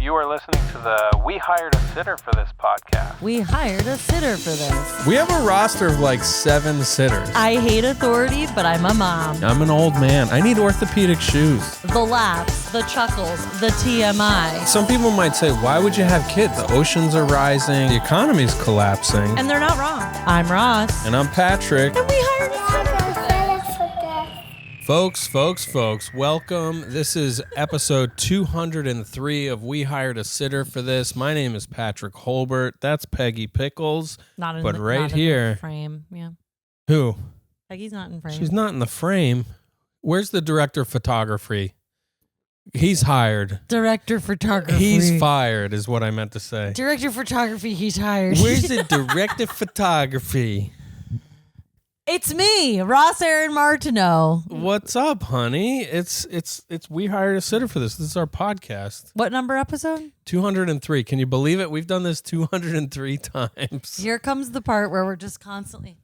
You are listening to the We Hired a Sitter for This podcast. We hired a sitter for this. We have a roster of like 7 sitters. I hate authority, but I'm a mom. I'm an old man. I need orthopedic shoes. The laughs, the chuckles, the TMI. Some people might say, why would you have kids? The oceans are rising. The economy's collapsing. And they're not wrong. I'm Ross. And I'm Patrick. And we hired a sitter. Folks, welcome. This is episode 203 of We Hired a Sitter for This. My name is Patrick Holbert. That's Peggy Pickles. Not in but the, right not here. In the frame, yeah. Who? Peggy's not in frame. She's not in the frame. Where's the director of photography? He's hired. Director photography. He's fired is what I meant to say. Director photography, he's hired. Where's the director of photography? It's me, Ross, Erin, Martineau. What's up, honey? It's We Hired a Sitter for This. This is our podcast. What number episode? 203. Can you believe it? We've done this 203 times. Here comes the part where we're just constantly...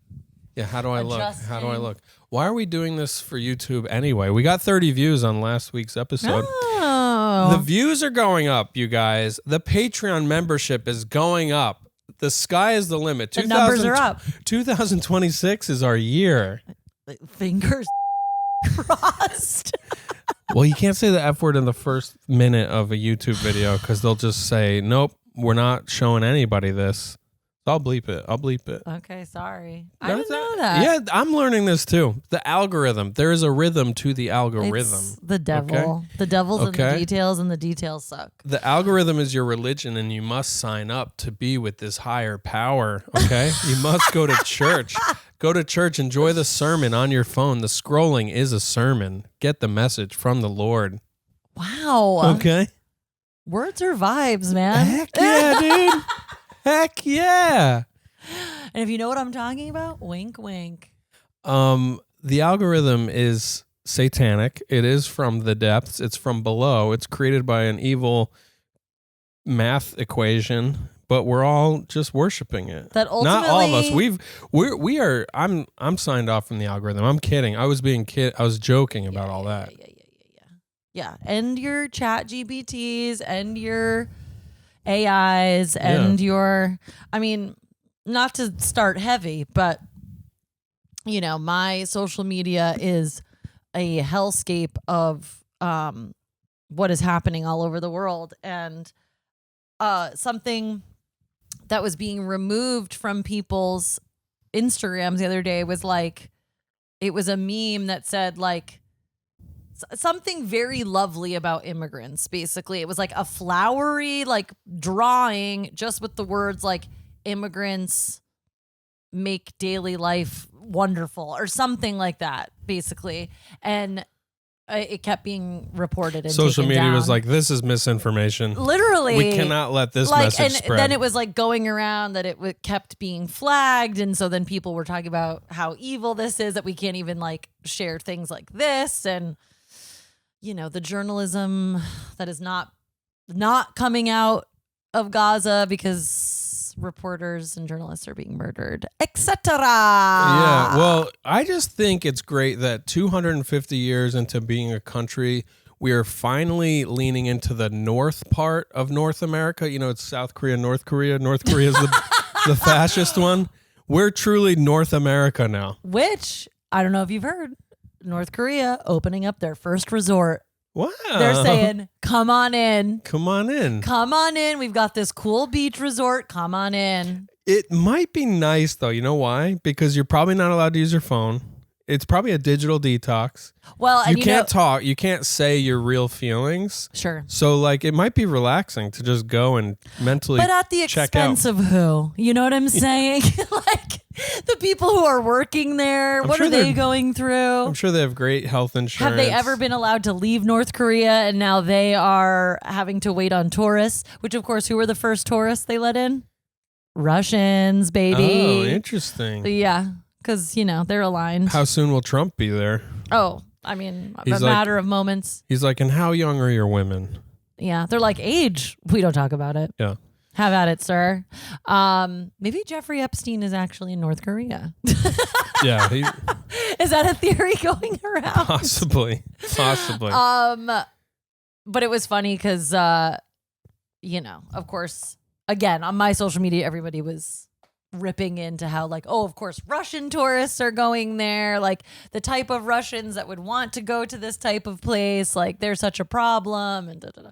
Yeah, how do I look? Adjusting. How do I look? Why are we doing this for YouTube anyway? We got 30 views on last week's episode. Oh. The views are going up, you guys. The Patreon membership is going up. The sky is the limit. The numbers are up. 2026 is our year. Fingers crossed. Well, you can't say the F word in the first minute of a YouTube video because they'll just say, nope, we're not showing anybody this. I'll bleep it. Okay, sorry. I didn't know that. Yeah, I'm learning this too. The algorithm. There is a rhythm to the algorithm. It's the devil. Okay? The devil's in Okay. the details, and the details suck. The algorithm is your religion, and you must sign up to be with this higher power, okay? You must go to church. Go to church. Enjoy the sermon on your phone. The scrolling is a sermon. Get the message from the Lord. Wow. Okay? Words are vibes, man. Heck yeah, dude. Heck yeah. And if you know what I'm talking about, wink, wink. The algorithm is satanic. It is from the depths. It's from below. It's created by an evil math equation, but we're all just worshiping it. That ultimately, not all of us. We are. I'm signed off from the algorithm. I'm kidding. I was joking about all that. Yeah. And your chat GPTs and your AIs and your, I mean, not to start heavy, but you know, my social media is a hellscape of what is happening all over the world. And something that was being removed from people's Instagrams the other day was like, it was a meme that said like, something very lovely about immigrants, basically. It was like a flowery like drawing just with the words like immigrants make daily life wonderful or something like that, basically. And it kept being reported and social media down. was like, this is misinformation. Literally. We cannot let this message and spread. then it was like going around that it kept being flagged. And so then people were talking about how evil this is, that we can't even like share things like this. And you know, the journalism that is not coming out of Gaza because reporters and journalists are being murdered, etc. Yeah, well, I just think it's great that 250 years into being a country, we are finally leaning into the north part of North America. You know, it's South Korea, North Korea. North Korea is the fascist one. We're truly North America now. Which, I don't know if you've heard, North Korea opening up their first resort. Wow. They're saying, come on in. Come on in. Come on in. We've got this cool beach resort. Come on in. It might be nice, though. You know why? Because you're probably not allowed to use your phone. It's probably a digital detox. Well, and you can't talk. You can't say your real feelings. Sure. So, like, it might be relaxing to just go and mentally check out. But at the expense of who? You know what I'm saying? Like, the people who are working there, what are they going through? I'm sure they have great health insurance. Have they ever been allowed to leave North Korea and now they are having to wait on tourists? Which, of course, who were the first tourists they let in? Russians, baby. Oh, interesting. Yeah, because, you know, they're aligned. How soon will Trump be there? Oh, I mean, He's a matter of moments. He's like, and how young are your women? Yeah, they're like, age. We don't talk about it. Yeah. Have at it, sir. Maybe Jeffrey Epstein is actually in North Korea. Yeah. Is that a theory going around? Possibly. But it was funny because of course, again, on my social media, everybody was ripping into how like, oh, of course, Russian tourists are going there. Like the type of Russians that would want to go to this type of place. Like they're such a problem and da-da-da.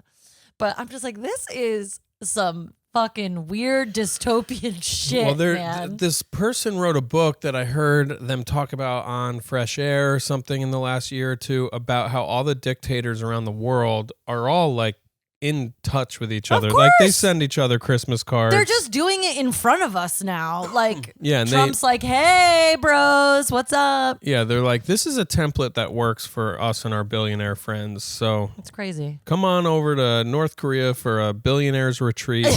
But I'm just like, this is some fucking weird dystopian shit, man. This person wrote a book that I heard them talk about on Fresh Air or something in the last year or two about how all the dictators around the world are all like in touch with each other. Like they send each other Christmas cards. They're just doing it in front of us now. Like and Trump's like, hey, bros, what's up? Yeah, they're like, this is a template that works for us and our billionaire friends. So it's crazy. Come on over to North Korea for a billionaires retreat.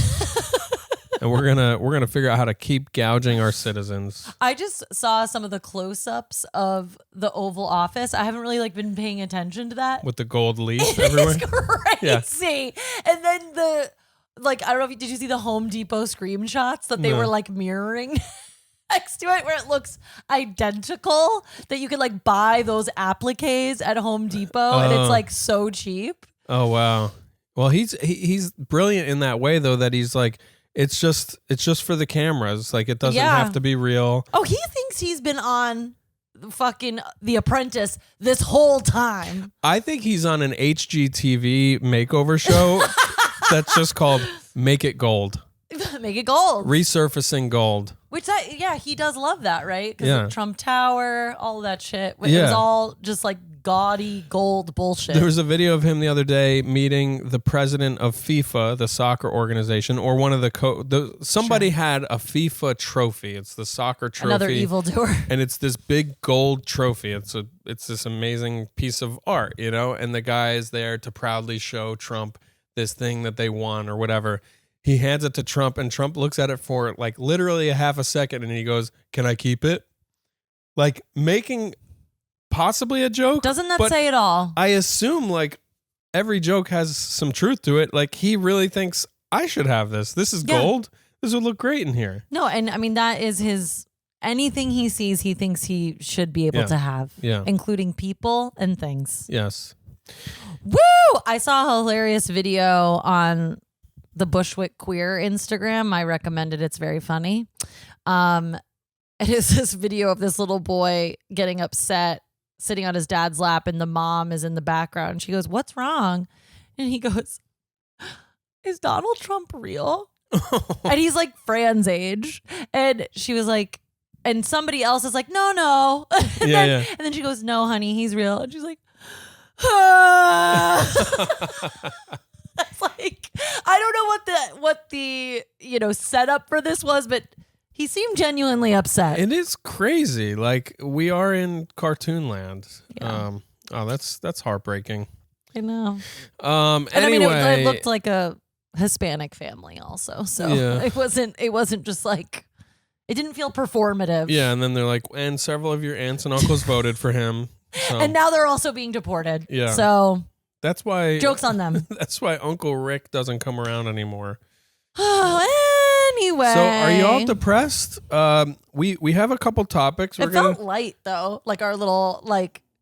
And we're gonna figure out how to keep gouging our citizens. I just saw some of the close-ups of the Oval Office. I haven't really like been paying attention to that. With the gold leaf everywhere. It's crazy. Yeah. And then I don't know if did you see the Home Depot screenshots that they were like mirroring next to it where it looks identical, that you could like buy those appliques at Home Depot and it's like so cheap. Oh wow. Well, he's brilliant in that way though, that he's like, it's just for the cameras. Like it doesn't have to be real. Oh, he thinks he's been on fucking The Apprentice this whole time. I think he's on an HGTV makeover show that's just called Make It Gold. Make it gold. Resurfacing gold. Which he does love that, right? Because the Trump Tower, all of that shit. It was all just like gaudy gold bullshit. There was a video of him the other day meeting the president of FIFA, the soccer organization, or one of somebody had a FIFA trophy. It's the soccer trophy. Another evildoer. And it's this big gold trophy. It's this amazing piece of art, and the guy is there to proudly show Trump this thing that they won or whatever. He hands it to Trump, and Trump looks at it for like literally a half a second, and he goes, "Can I keep it?" Like making possibly a joke. Doesn't that say it all? I assume like every joke has some truth to it. Like he really thinks I should have this. This is gold. This would look great in here. No, and I mean that is anything he sees, he thinks he should be able to have. Yeah. Including people and things. Yes. Woo! I saw a hilarious video on the Bushwick Queer Instagram. I recommend it. It's very funny. It is this video of this little boy getting upset, sitting on his dad's lap, and the mom is in the background. She goes, "What's wrong?" And he goes, "Is Donald Trump real?" And he's like Fran's age. And she was like, and somebody else is like, "No." And then she goes, "No, honey, he's real." And she's like, It's like, I don't know what the setup for this was, but he seemed genuinely upset. It is crazy. Like we are in cartoon land. Yeah. That's heartbreaking. I know. Anyway, I mean, it looked like a Hispanic family also, so it wasn't just like, it didn't feel performative. Yeah, and then they're like, and several of your aunts and uncles voted for him, and now they're also being deported. Yeah, so. That's why joke's on them. That's why Uncle Rick doesn't come around anymore. Oh, anyway. So are you all depressed? We have a couple topics. It felt light though, like our little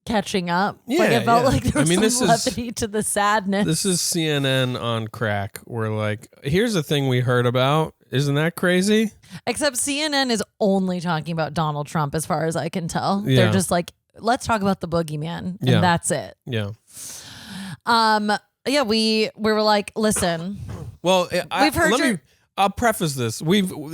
catching up. Yeah, like it felt like there was some this levity to the sadness. This is CNN on crack. We're like, here's a thing we heard about. Isn't that crazy? Except CNN is only talking about Donald Trump, as far as I can tell. Yeah. They're just like, let's talk about the boogeyman, and that's it. Yeah. We were like, listen. Well, we've heard I'll preface this.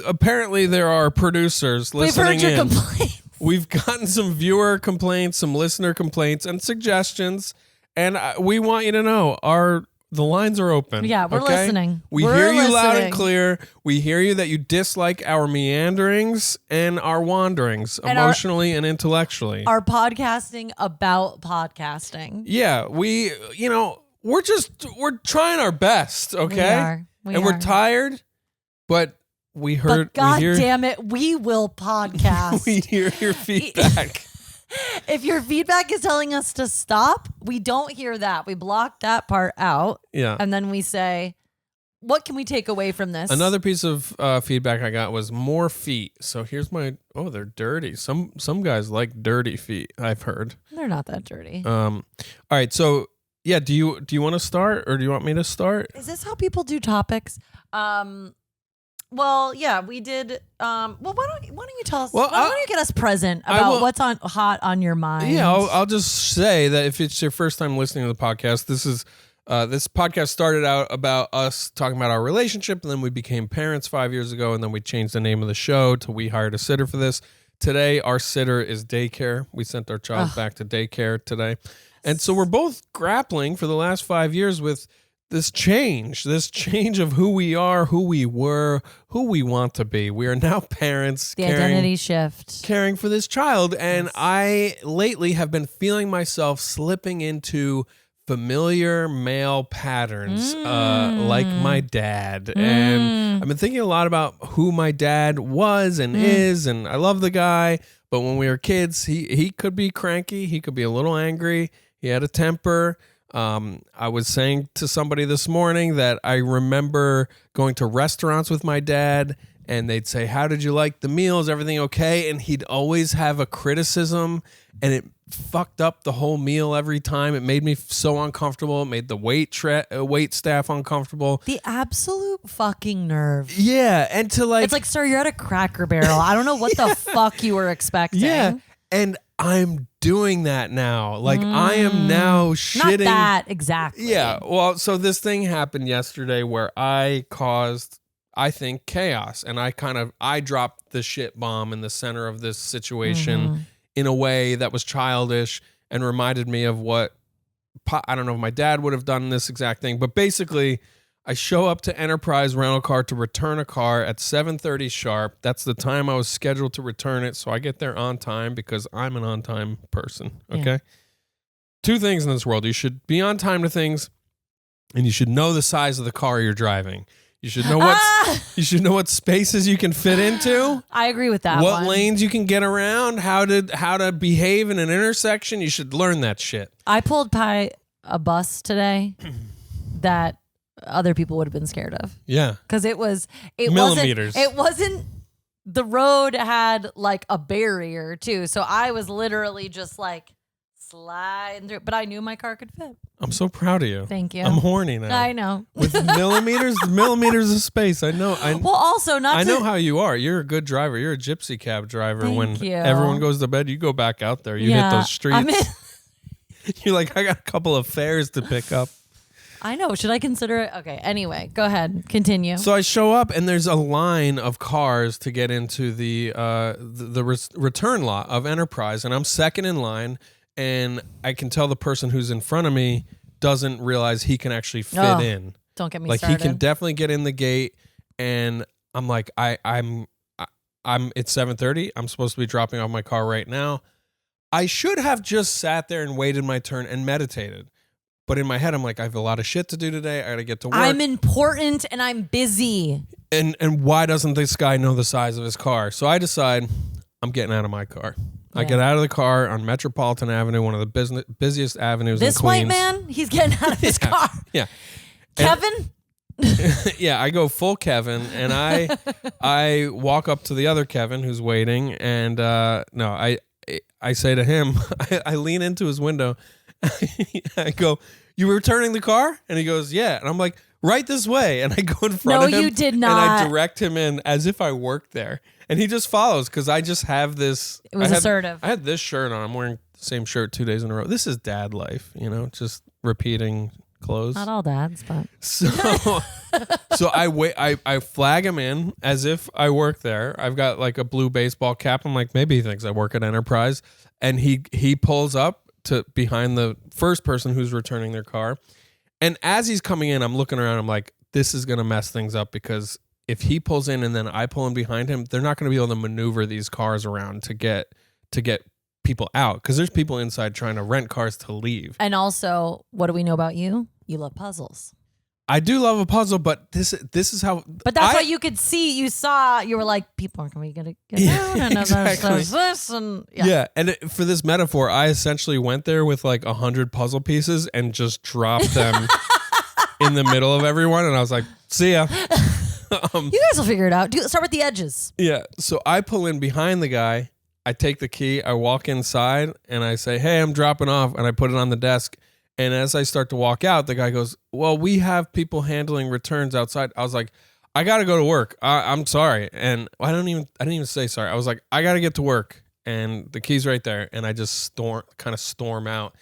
Apparently there are producers listening in. We've heard your complaints. We've gotten some viewer complaints, some listener complaints, and suggestions, and we want you to know the lines are open. Yeah, we're listening. We're hear you loud and clear. We hear you that you dislike our meanderings and our wanderings, and emotionally and intellectually. Our podcasting about podcasting. Yeah, we're trying our best, okay? We're tired, but we heard. But God damn it, we will podcast. We hear your feedback. If your feedback is telling us to stop, we don't hear that. We block that part out. Yeah. And then we say, what can we take away from this? Another piece of feedback I got was more feet. So here's they're dirty. Some guys like dirty feet, I've heard. They're not that dirty. All right. So yeah, do you want to start or do you want me to start? Is this how people do topics? Well, yeah, we did. Well, why don't you tell us? Well, why don't you get us present about what's hot on your mind? Yeah, I'll just say that if it's your first time listening to the podcast, this podcast started out about us talking about our relationship, and then we became parents 5 years ago, and then we changed the name of the show to We Hired a Sitter for This. Today, our sitter is daycare. We sent our child back to daycare today. And so we're both grappling for the last 5 years with this change of who we are, who we were, who we want to be. We are now parents. The identity shift. Caring for this child. And I lately have been feeling myself slipping into familiar male patterns, like my dad. And I've been thinking a lot about who my dad was and is, and I love the guy. But when we were kids, he could be cranky. He could be a little angry. He had a temper. I was saying to somebody this morning that I remember going to restaurants with my dad, and they'd say, "How did you like the meal? Is everything okay?" And he'd always have a criticism, and it fucked up the whole meal every time. It made me so uncomfortable. It made the wait staff uncomfortable. The absolute fucking nerve. Yeah, and to like... It's like, sir, you're at a Cracker Barrel. I don't know what the fuck you were expecting. Yeah, and I'm doing that now. Like, I am now shitting... Not that, exactly. Yeah, well, so this thing happened yesterday where I caused... I think chaos, and I dropped the shit bomb in the center of this situation in a way that was childish and reminded me of what, I don't know if my dad would have done this exact thing, but basically I show up to Enterprise Rental Car to return a car at 7:30 sharp. That's the time I was scheduled to return it, so I get there on time because I'm an on-time person, okay? Yeah. Two things in this world. You should be on time to things, and you should know the size of the car you're driving. You should know what spaces you can fit into. I agree with that. What lanes you can get around, how to behave in an intersection. You should learn that shit. I pulled by a bus today that other people would have been scared of. Yeah. Because it millimeters. Wasn't the road had like a barrier too. So I was literally just like sliding through, but I knew my car could fit. I'm so proud of you. Thank you. I'm horny now. I know. With millimeters of space. I know. Well, also I know how you are. You're a good driver. You're a gypsy cab driver. Thank when you. Everyone goes to bed, you go back out there. You hit those streets. You're like, I got a couple of fares to pick up. I know. Should I consider it? Okay. Anyway, go ahead. Continue. So I show up and there's a line of cars to get into the return lot of Enterprise, and I'm second in line. And I can tell the person who's in front of me doesn't realize he can actually fit in. Don't get me started. Like, he can definitely get in the gate. And I'm like, I'm it's 7:30. I'm supposed to be dropping off my car right now. I should have just sat there and waited my turn and meditated. But in my head, I'm like, I have a lot of shit to do today. I got to get to work. I'm important and I'm busy. And why doesn't this guy know the size of his car? So I decide I'm getting out of my car. I get out of the car on Metropolitan Avenue, one of the busiest avenues in Queens. This white man, he's getting out of his car. Yeah. Kevin? Yeah, I go full Kevin, and I walk up to the other Kevin who's waiting, and I say to him, I lean into his window, I go, "You returning the car?" And he goes, "Yeah." And I'm like, "Right this way." And I go in front of him. No, you did not. And I direct him in as if I worked there. And he just follows because I just have this. It was assertive. I had this shirt on. I'm wearing the same shirt 2 days in a row. This is dad life, just repeating clothes. Not all dads, but. So I wait. I flag him in as if I work there. I've got like a blue baseball cap. I'm like, maybe he thinks I work at Enterprise. And he pulls up to behind the first person who's returning their car. And as he's coming in, I'm looking around. I'm like, this is going to mess things up because if he pulls in and then I pull in behind him, they're not going to be able to maneuver these cars around to get people out because there's people inside trying to rent cars to leave. And also, what do we know about you? You love puzzles. I do love a puzzle, but this is how. But that's what you could see. You saw. You were like, people aren't going to get down, and exactly. there's this, and And for this metaphor, I essentially went there with like 100 puzzle pieces and just dropped them in the middle of everyone, and I was like, "See ya." You guys will figure it out. Start with the edges. Yeah. So I pull in behind the guy. I take the key. I walk inside, and I say, "Hey, I'm dropping off," and I put it on the desk. And as I start to walk out, the guy goes, well, we have people handling returns outside. I was like, I got to go to work. I'm sorry. And I didn't even say sorry. I was like, I got to get to work. And the key's right there. And I just storm out.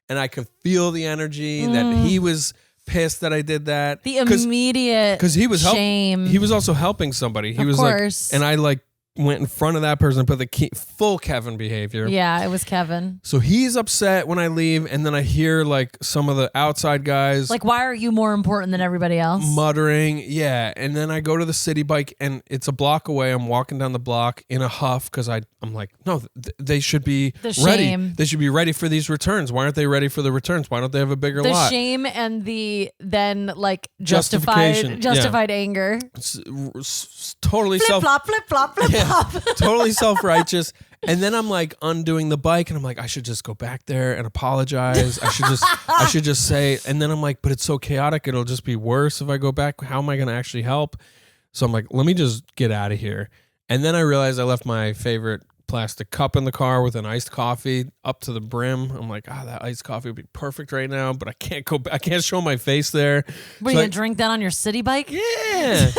And I could feel the energy that he was pissed that I did that. The immediate because he was shame. He was also helping somebody. He of was course. like, and I like went in front of that person and put the key, full Kevin behavior. Yeah, it was Kevin. So he's upset when I leave, and then I hear like some of the outside guys like, why are you more important than everybody else? muttering. Yeah, and then I go to the city bike, and it's a block away. I'm walking down the block in a huff because I'm like, no, they should be ready. Shame. They should be ready for these returns. Why aren't they ready for the returns? Why don't they have a bigger the lot? shame and the then like Justification. justified anger. It's totally Flip flop, flip flop, flip flop. totally self-righteous. And then I'm like undoing the bike, and I'm like, I should just go back there and apologize. I should just say. And then I'm like, but it's so chaotic, it'll just be worse if I go back. How am I going to actually help? So I'm like, let me just get out of here. And then I realized I left my favorite plastic cup in the car with an iced coffee up to the brim. I'm like, that iced coffee would be perfect right now, but I can't go back. I can't show my face there. Were you going to drink that on your city bike? Yeah.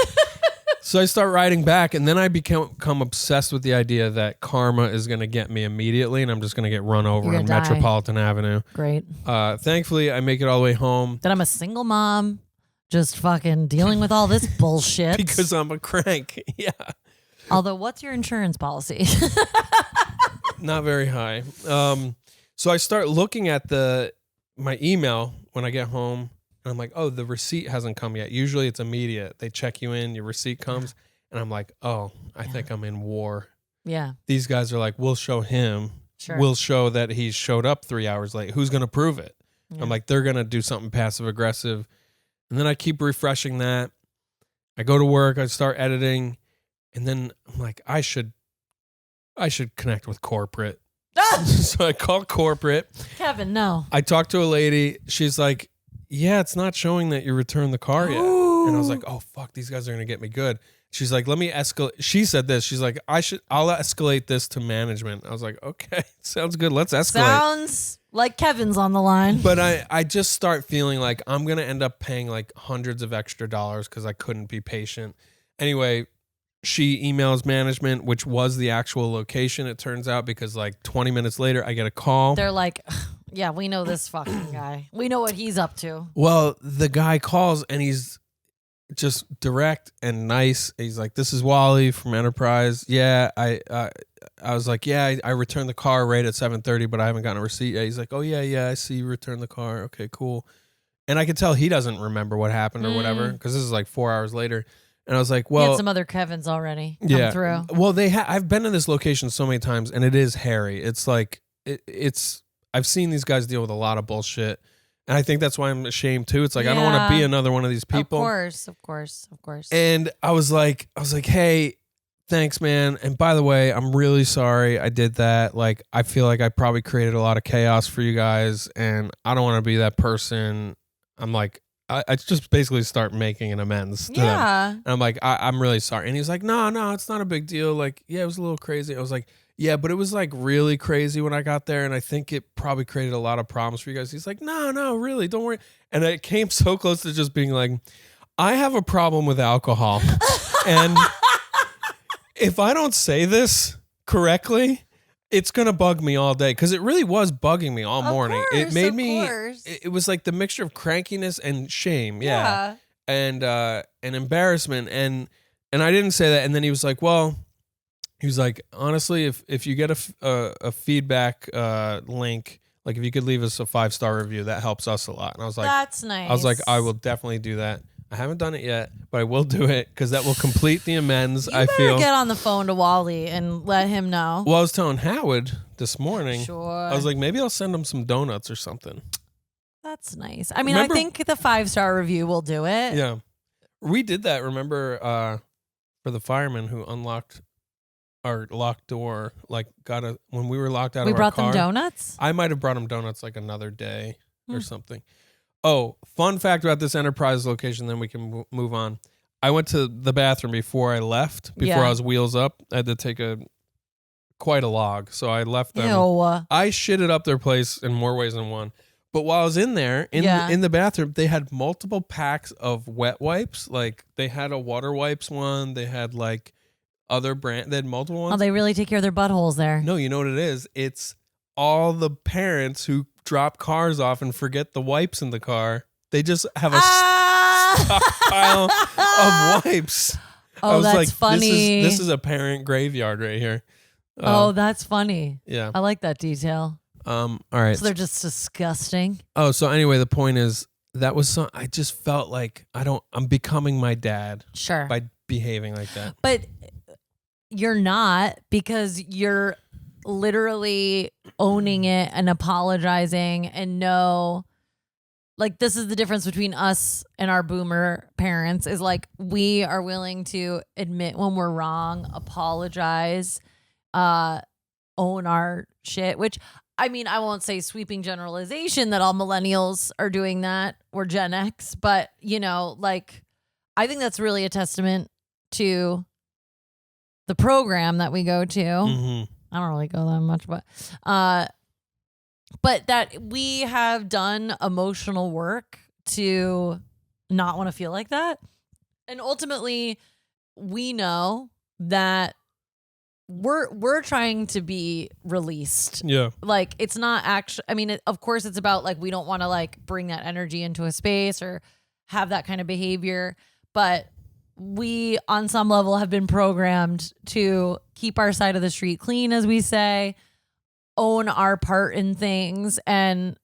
So I start riding back, and then I become obsessed with the idea that karma is going to get me immediately, and I'm just going to get run over on Metropolitan Avenue. Great. Thankfully, I make it all the way home. That I'm a single mom, just fucking dealing with all this bullshit. Because I'm a crank. Yeah. Although, what's your insurance policy? Not very high. So I start looking at my email when I get home. And I'm like, oh, the receipt hasn't come yet. Usually it's immediate. They check you in, your receipt comes. And I'm like, oh, I think I'm in war. Yeah. These guys are like, we'll show him. Sure. We'll show that he showed up 3 hours late. Who's going to prove it? Yeah. I'm like, they're going to do something passive aggressive. And then I keep refreshing that. I go to work. I start editing. And then I'm like, I should connect with corporate. So I call corporate. Kevin, no. I talked to a lady. She's like, yeah, it's not showing that you returned the car yet. Ooh. And I was like, oh, fuck, these guys are going to get me good. She's like, let me escalate. She said this. She's like, I'll escalate this to management. I was like, okay, sounds good. Let's escalate. Sounds like Kevin's on the line. But I just start feeling like I'm going to end up paying like hundreds of extra dollars because I couldn't be patient. Anyway, she emails management, which was the actual location, it turns out, because like 20 minutes later, I get a call. They're like, yeah, we know this fucking guy. We know what he's up to. Well, the guy calls and he's just direct and nice. He's like, this is Wally from Enterprise. Yeah, I was like, yeah, I returned the car right at 7:30, but I haven't gotten a receipt yet. He's like, oh, yeah, I see you returned the car. Okay, cool. And I could tell he doesn't remember what happened or whatever, because this is like 4 hours later. And I was like, well, he had some other Kevins already come through. Well, I've been to this location so many times, and it is hairy. It's like, I've seen these guys deal with a lot of bullshit. And I think that's why I'm ashamed too. It's like, I don't want to be another one of these people. Of course. And I was like, hey, thanks, man. And by the way, I'm really sorry I did that. Like, I feel like I probably created a lot of chaos for you guys, and I don't want to be that person. I'm like, I just basically start making an amends to them. And I'm like, I'm really sorry. And he's like, no, it's not a big deal. Like, yeah, it was a little crazy. I was like, yeah, but it was like really crazy when I got there, and I think it probably created a lot of problems for you guys. He's like, no, really, don't worry. And it came so close to just being like, I have a problem with alcohol. And if I don't say this correctly, it's going to bug me all day, because it really was bugging me all morning. It made me, it was like the mixture of crankiness and shame. Yeah. And embarrassment. And I didn't say that. And then he was like, well, he was like, honestly, if you get a feedback link, like if you could leave us a 5-star review, that helps us a lot. And I was like, that's nice. I was like, I will definitely do that. I haven't done it yet, but I will do it, because that will complete the amends. I feel. Get on the phone to Wally and let him know. Well, I was telling Howard this morning. Sure. I was like, maybe I'll send him some donuts or something. That's nice. I mean, I think the 5-star review will do it. Yeah. We did that, remember, for the fireman who unlocked our locked door, like when we were locked out of our car. We brought them donuts? I might have brought him donuts like another day or something. Oh, fun fact about this Enterprise location, then we can move on. I went to the bathroom before I left, before I was wheels up. I had to take quite a log, so I left them. Ew. I shitted up their place in more ways than one. But while I was in there, Yeah. in the bathroom, they had multiple packs of wet wipes. Like they had a water wipes one. They had like other brand. They had multiple ones. Oh, they really take care of their buttholes there. No, you know what it is? It's all the parents who drop cars off and forget the wipes in the car. They just have a stockpile of wipes. I Oh, was that's like, funny. This is a parent graveyard right here. Oh, that's funny. Yeah. I like that detail. All right. So they're just disgusting. Oh, so anyway, the point is that was I just felt like I'm becoming my dad Sure. by behaving like that. But you're not, because you're literally owning it and apologizing and like this is the difference between us and our boomer parents is like we are willing to admit when we're wrong, apologize, own our shit, which I mean, I won't say sweeping generalization that all millennials are doing that or Gen X, but like I think that's really a testament to the program that we go to. Mm-hmm. I don't really go that much, but that we have done emotional work to not want to feel like that. And ultimately, we know that we're trying to be released. Yeah. Like it's not actually, I mean, of course it's about like, we don't want to like bring that energy into a space or have that kind of behavior, but we on some level have been programmed to keep our side of the street clean, as we say, own our part in things. And,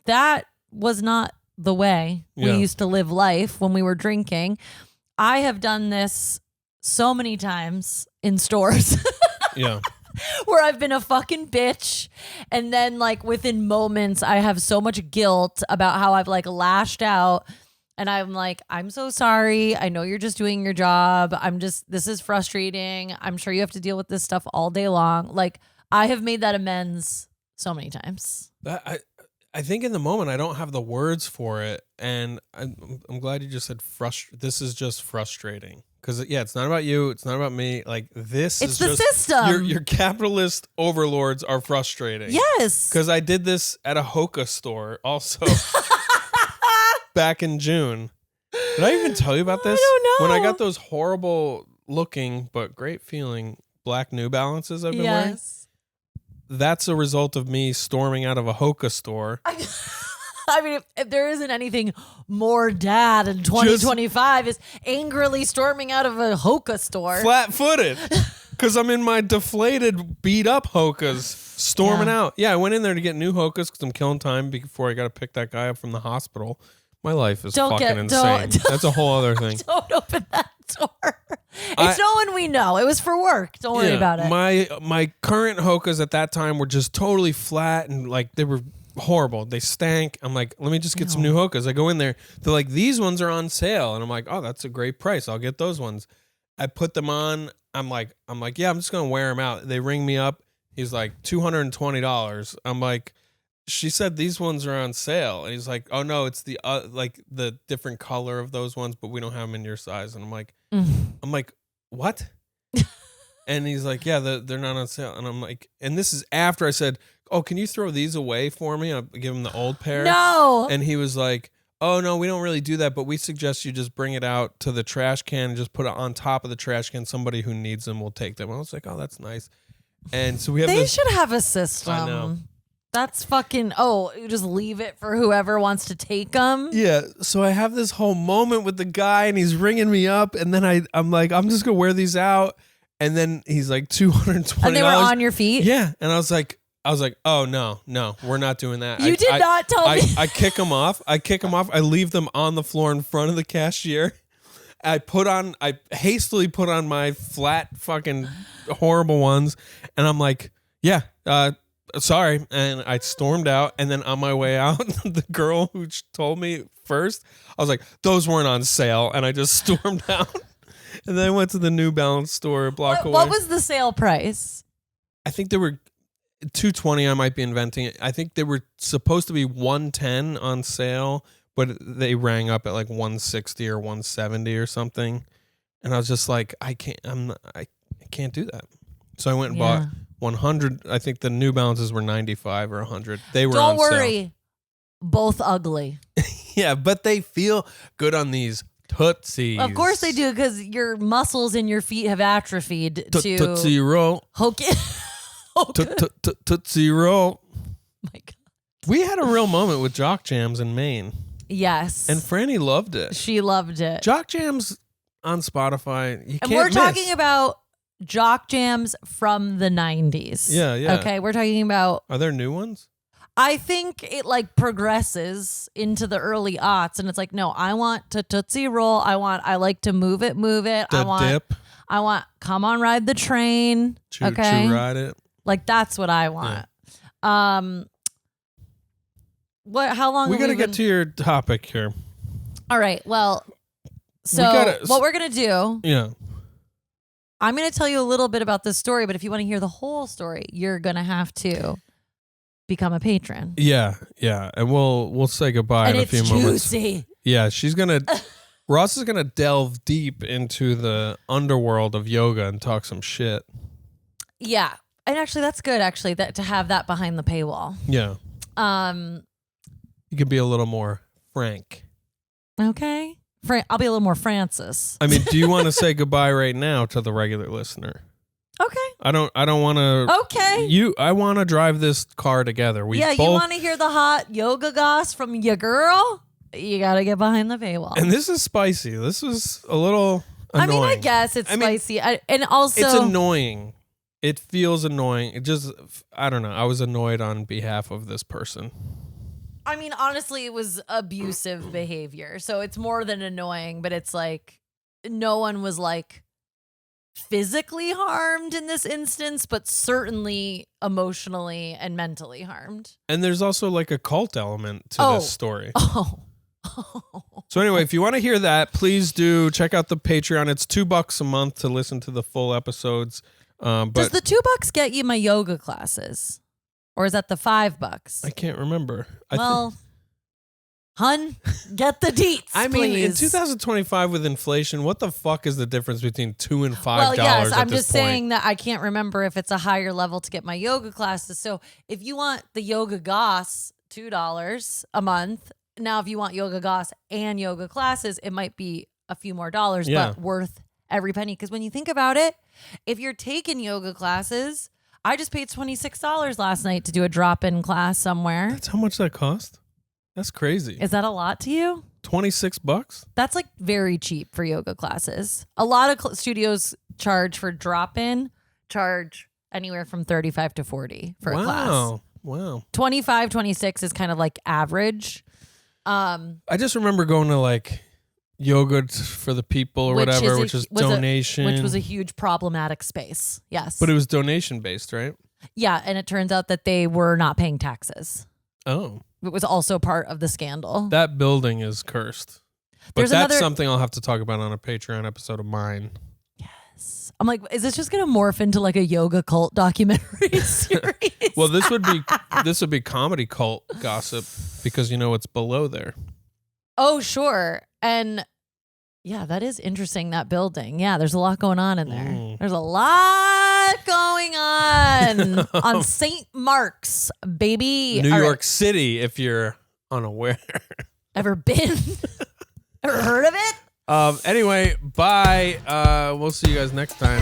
that was not the way we used to live life when we were drinking. I have done this so many times in stores. Yeah. Where I've been a fucking bitch. And then like within moments, I have so much guilt about how I've like lashed out. And I'm like, I'm so sorry. I know you're just doing your job. This is frustrating. I'm sure you have to deal with this stuff all day long. Like I have made that amends so many times. I think in the moment I don't have the words for it. And I'm glad you just said this is just frustrating. Because, it's not about you. It's not about me. Like, it's the system. Your capitalist overlords are frustrating. Yes. Because I did this at a HOKA store also back in June. Did I even tell you about this? I don't know. When I got those horrible looking but great feeling black New Balances I've been wearing. That's a result of me storming out of a HOKA store. I mean, if there isn't anything more dad in 2025 is angrily storming out of a HOKA store. Flat-footed. Because I'm in my deflated, beat-up HOKAs storming out. Yeah, I went in there to get new HOKAs because I'm killing time before I got to pick that guy up from the hospital. My life is fucking insane. That's a whole other thing. Don't open that door. It's no one we know. It was for work. Don't worry about it. My current HOKAs at that time were just totally flat and like they were horrible. They stank. I'm like, let me just get some new HOKAs. I go in there. They're like, these ones are on sale. And I'm like, oh, that's a great price. I'll get those ones. I put them on. I'm like, yeah, I'm just going to wear them out. They ring me up. He's like, $220. I'm like, she said these ones are on sale. And he's like, oh no, it's the like the different color of those ones, but we don't have them in your size. And I'm like, what? And he's like, yeah, they're not on sale. And I'm like, and this is after I said, oh, can you throw these away for me? I'll give him the old pair. No. And he was like, oh, no, we don't really do that, but we suggest you just bring it out to the trash can and just put it on top of the trash can. Somebody who needs them will take them. I was like, oh, that's nice. And so we have They should have a system. I know. That's fucking, you just leave it for whoever wants to take them. Yeah. So I have this whole moment with the guy and he's ringing me up. And then I'm like, I'm just going to wear these out. And then he's like, $220. And they were on your feet? Yeah. And I was like, oh, no, we're not doing that. You did not tell me. I kick them off. I leave them on the floor in front of the cashier. I hastily put on my flat fucking horrible ones. And I'm like, yeah, sorry. And I stormed out. And then on my way out, the girl who told me first, I was like, those weren't on sale. And I just stormed out. And then I went to the New Balance store a block away. What was the sale price? I think they were $220. I might be inventing it. I think they were supposed to be $110 on sale, but they rang up at like $160 or $170 or something. And I was just like, I can't do that. So I went and bought 100. I think the New Balances were 95 or 100. They were Don't on worry. Both ugly. sale. Yeah, but they feel good on these Tootsies. Of course they do, because your muscles in your feet have atrophied to Tootsie Roll. HOKA. Tootsie Roll. My God. We had a real moment with Jock Jams in Maine. Yes. And Franny loved it. She loved it. Jock Jams on Spotify. You And can't we're miss. talking about Jock Jams from the 90s. Yeah, yeah. Okay, we're talking about, Are there new ones? I think it like progresses into the early aughts, and it's like, no, I want to Tootsie Roll. I like to move it. The Dip. I want Come On Ride the Train. Choo okay. Choo Ride It. Like that's what I want. Yeah. How long We have got to been- get to your topic here. All right. Well, so what we're going to do, Yeah. I'm going to tell you a little bit about this story, but if you want to hear the whole story, you're going to have to become a patron. Yeah, yeah. And we'll say goodbye And in a it's few moments. juicy. Yeah, she's going to Ross is going to delve deep into the underworld of yoga and talk some shit. Yeah. And actually that's good that to have that behind the paywall. Yeah. You could be a little more frank. Okay. I'll be a little more Francis. I mean, do you want to say goodbye right now to the regular listener? Okay. I don't want to. Okay. I want to drive this car together. You want to hear the hot yoga goss from your girl? You got to get behind the paywall. And this is spicy. This was a little annoying. I mean, I guess it's spicy. And also, it's annoying. It feels annoying. It just, I don't know. I was annoyed on behalf of this person. I mean, honestly, it was abusive behavior. So it's more than annoying, but it's like no one was like physically harmed in this instance, but certainly emotionally and mentally harmed. And there's also like a cult element to this story. Oh. So anyway, if you want to hear that, please do check out the Patreon. It's $2 a month to listen to the full episodes. But does the $2 get you my yoga classes? Or is that the $5? I can't remember. Hun, get the deets. I mean, please. in 2025 with inflation, what the fuck is the difference between $2 and $5? Well, yes, at I'm this just point? saying that I can't remember if it's a higher level to get my yoga classes. So if you want the yoga goss, $2 a month. Now, if you want yoga goss and yoga classes, it might be a few more dollars, but worth every penny. Because when you think about it, if you're taking yoga classes, I just paid $26 last night to do a drop-in class somewhere. That's how much that cost? That's crazy. Is that a lot to you? $26? That's like very cheap for yoga classes. A lot of studios charge for drop-in, charge anywhere from $35 to $40 for a class. Wow. 25, 26 is kind of like average. I just remember going to like yoga for the people or whatever, which is donation. Which was a huge problematic space. Yes. But it was donation based, right? Yeah. And it turns out that they were not paying taxes. Oh. It was also part of the scandal. That building is cursed. But There's that's another- something I'll have to talk about on a Patreon episode of mine. Yes. I'm like, is this just going to morph into like a yoga cult documentary series? Well, this would be comedy cult gossip because you know what's below there. Oh, sure. And yeah, that is interesting, that building. Yeah, there's a lot going on in there. There's a lot going on St. Mark's, baby. New All York right. City, if you're unaware. Ever been? Ever heard of it? Anyway, bye. We'll see you guys next time.